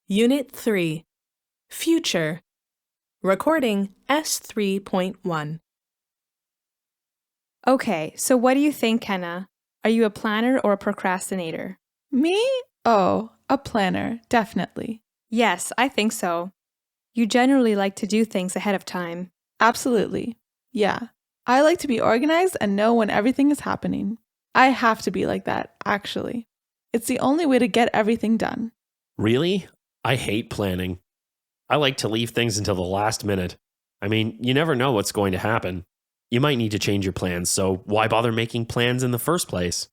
Unit 3, Future. Recording S3.1. Okay, so what do you think, Kenna? Are you a planner or a procrastinator? Me? Oh, a planner, definitely. Yes, I think so. You generally like to do things ahead of time. Absolutely. Yeah. I like to be organized and know when everything is happening. I have to be like that, actually. It's the only way to get everything done. Really? I hate planning. I like to leave things until the last minute. I mean, you never know what's going to happen. You might need to change your plans, so why bother making plans in the first place?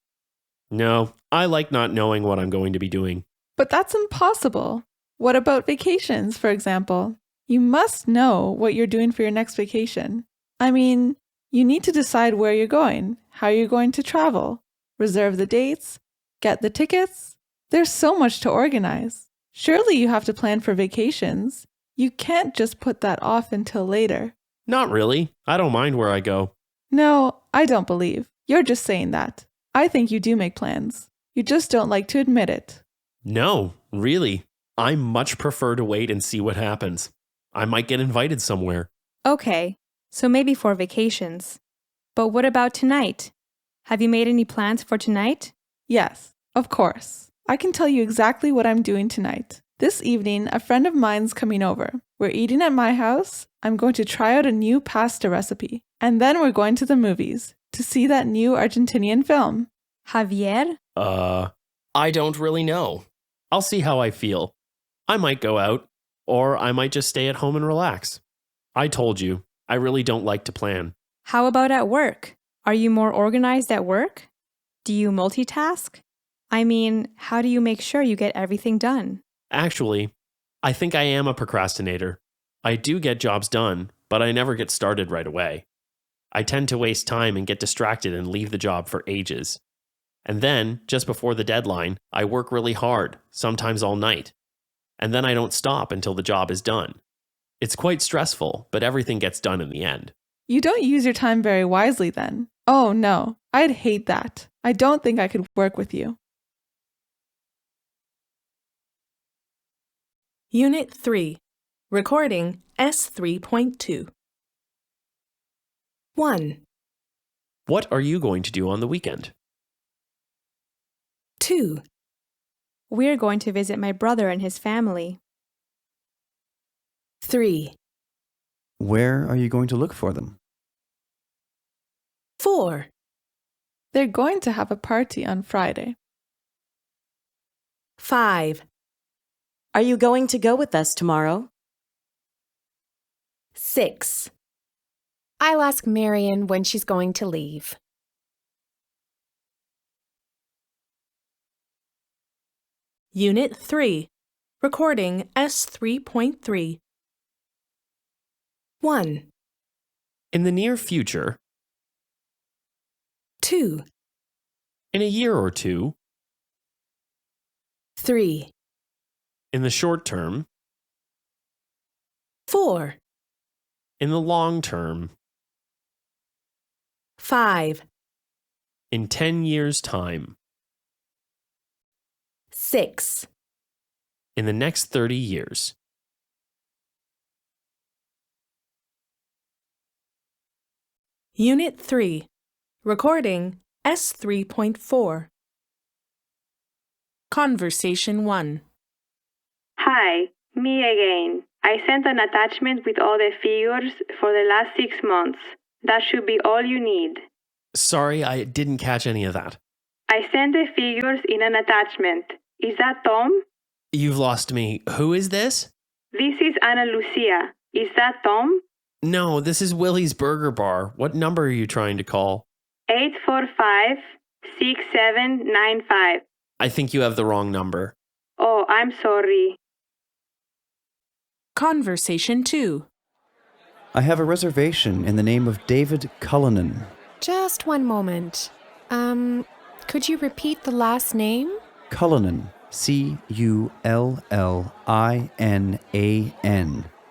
No, I like not knowing what I'm going to be doing. But that's impossible. What about vacations, for example? You must know what you're doing for your next vacation. I mean, you need to decide where you're going, how you're going to travel, reserve the dates, get the tickets. There's so much to organize. Surely you have to plan for vacations. You can't just put that off until later. Not really. I don't mind where I go. No, I don't believe. You're just saying that. I think you do make plans. You just don't like to admit it. No, really. I much prefer to wait and see what happens. I might get invited somewhere. Okay, so maybe for vacations. But what about tonight? Have you made any plans for tonight? Yes, of course. I can tell you exactly what I'm doing tonight. This evening, a friend of mine's coming over. We're eating at my house. I'm going to try out a new pasta recipe. And then we're going to the movies to see that new Argentinian film. Javier? I don't really know. I'll see how I feel. I might go out, or I might just stay at home and relax. I told you, I really don't like to plan. How about at work? Are you more organized at work? Do you multitask? I mean, how do you make sure you get everything done? Actually, I think I am a procrastinator. I do get jobs done, but I never get started right away. I tend to waste time and get distracted and leave the job for ages. And then, just before the deadline, I work really hard, sometimes all night. And then I don't stop until the job is done. It's quite stressful, but everything gets done in the end. You don't use your time very wisely then. Oh no, I'd hate that. I don't think I could work with you. Unit 3, Recording S3.2. 1, What are you going to do on the weekend? 2, We're going to visit my brother and his family. 3, Where are you going to look for them? 4, They're going to have a party on Friday. 5, Are you going to go with us tomorrow? 6, I'll ask Marion when she's going to leave. Unit 3, Recording S3.3. 1, In the near future, 2, in a year or two, 3, in the short term, 4, in the long term, 5, in 10 years' time, 6, in the next 30 years. Unit 3, Recording S3.4. Conversation 1. Hi, me again. I sent an attachment with all the figures for the last 6 months. That should be all you need. Sorry, I didn't catch any of that. I sent the figures in an attachment. Is that Tom? You've lost me. Who is this? This is Ana Lucia. Is that Tom? No, this is Willie's Burger Bar. What number are you trying to call? 845-6795. I think you have the wrong number. Oh, I'm sorry. Conversation 2. I have a reservation in the name of David Cullinan. Just one moment. Could you repeat the last name? Cullinan. Cullinan.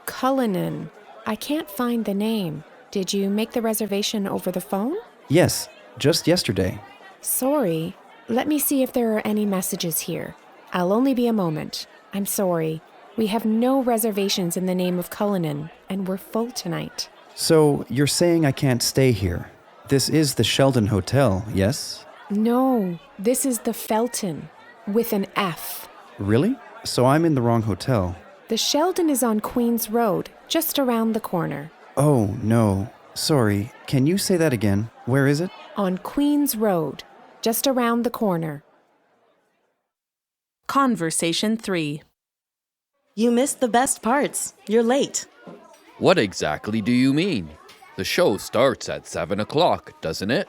Cullinan. I can't find the name. Did you make the reservation over the phone? Yes, just yesterday. Sorry. Let me see if there are any messages here. I'll only be a moment. I'm sorry. We have no reservations in the name of Cullinan, and we're full tonight. So you're saying I can't stay here? This is the Sheldon Hotel, yes? No, this is the Felton, with an F. Really? So I'm in the wrong hotel. The Sheldon is on Queens Road, just around the corner. Oh, no. Sorry. Can you say that again? Where is it? On Queens Road, just around the corner. Conversation 3. You missed the best parts. You're late. What exactly do you mean? The show starts at 7 o'clock, doesn't it?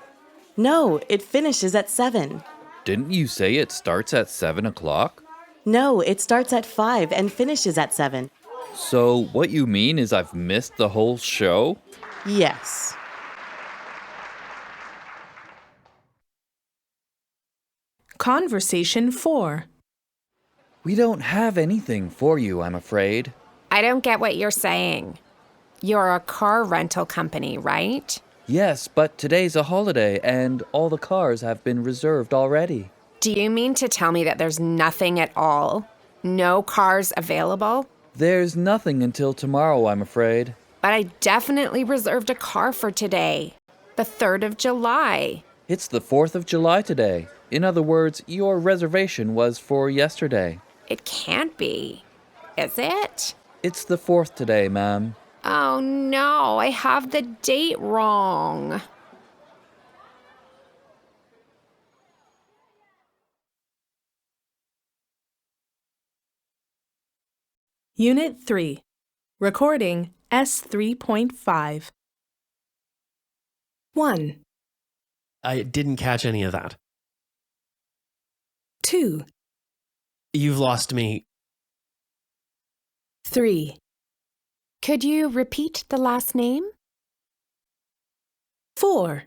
No, it finishes at 7. Didn't you say it starts at 7 o'clock? No, it starts at 5 and finishes at 7. So what you mean is I've missed the whole show? Yes. Conversation 4. We don't have anything for you, I'm afraid. I don't get what you're saying. You're a car rental company, right? Yes, but today's a holiday and all the cars have been reserved already. Do you mean to tell me that there's nothing at all? No cars available? There's nothing until tomorrow, I'm afraid. But I definitely reserved a car for today, the 3rd of July. It's the 4th of July today. In other words, your reservation was for yesterday. It can't be. Is it? It's the 4th today, ma'am. Oh no, I have the date wrong. Unit 3. Recording S3.5. 1, I didn't catch any of that. 2, You've lost me. 3, Could you repeat the last name? 4,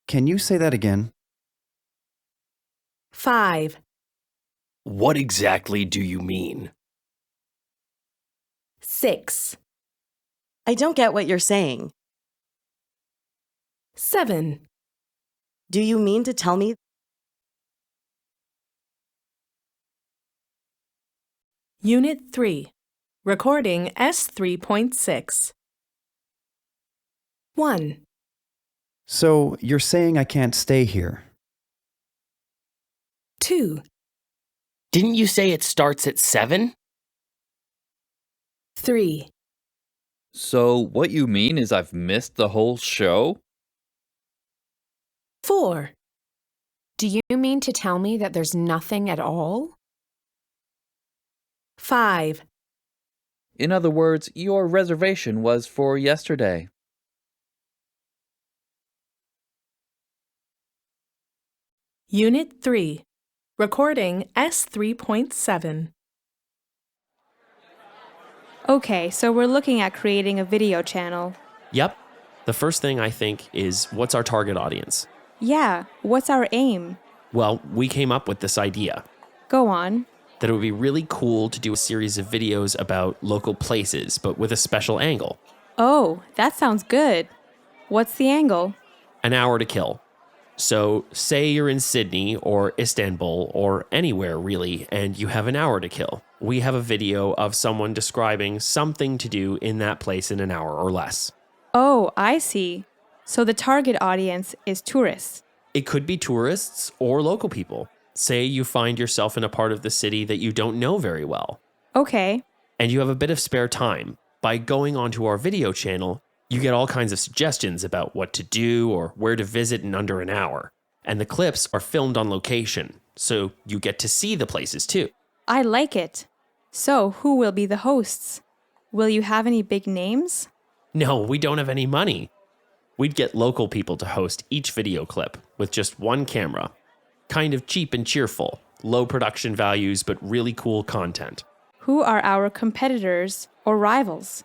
Can you say that again? 5, What exactly do you mean? 6, I don't get what you're saying. 7, Do you mean to tell me? Unit 3. Recording S3.6. 1, So you're saying I can't stay here? 2, Didn't you say it starts at 7? 3, So what you mean is I've missed the whole show? 4, Do you mean to tell me that there's nothing at all? 5, In other words, your reservation was for yesterday. Unit 3. Recording S3.7. Okay, so we're looking at creating a video channel. Yep. The first thing I think is, what's our target audience? Yeah, what's our aim? Well, we came up with this idea Go on. that it would be really cool to do a series of videos about local places, but with a special angle. Oh, that sounds good. What's the angle? An hour to kill. So, say you're in Sydney or Istanbul or anywhere really, and you have an hour to kill. We have a video of someone describing something to do in that place in an hour or less. Oh, I see. So the target audience is tourists. It could be tourists or local people. Say you find yourself in a part of the city that you don't know very well, Okay. and you have a bit of spare time. By going onto our video channel, you get all kinds of suggestions about what to do or where to visit in under an hour. And the clips are filmed on location, so you get to see the places too. I like it. So who will be the hosts? Will you have any big names? No, we don't have any money. We'd get local people to host each video clip with just one camera. Kind of cheap and cheerful, low production values, but really cool content. Who are our competitors or rivals?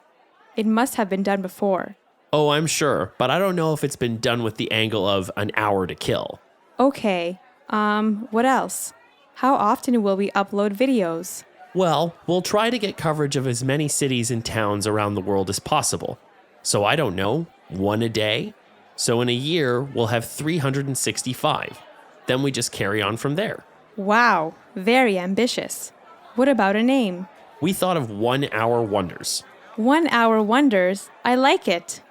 It must have been done before. Oh, I'm sure, but I don't know if it's been done with the angle of an hour to kill. Okay. What else? How often will we upload videos? Well, we'll try to get coverage of as many cities and towns around the world as possible. So I don't know, 1 a day? So in a year, we'll have 365. Then we just carry on from there. Wow, very ambitious. What about a name? We thought of 1 hour wonders. 1 hour wonders. I like it.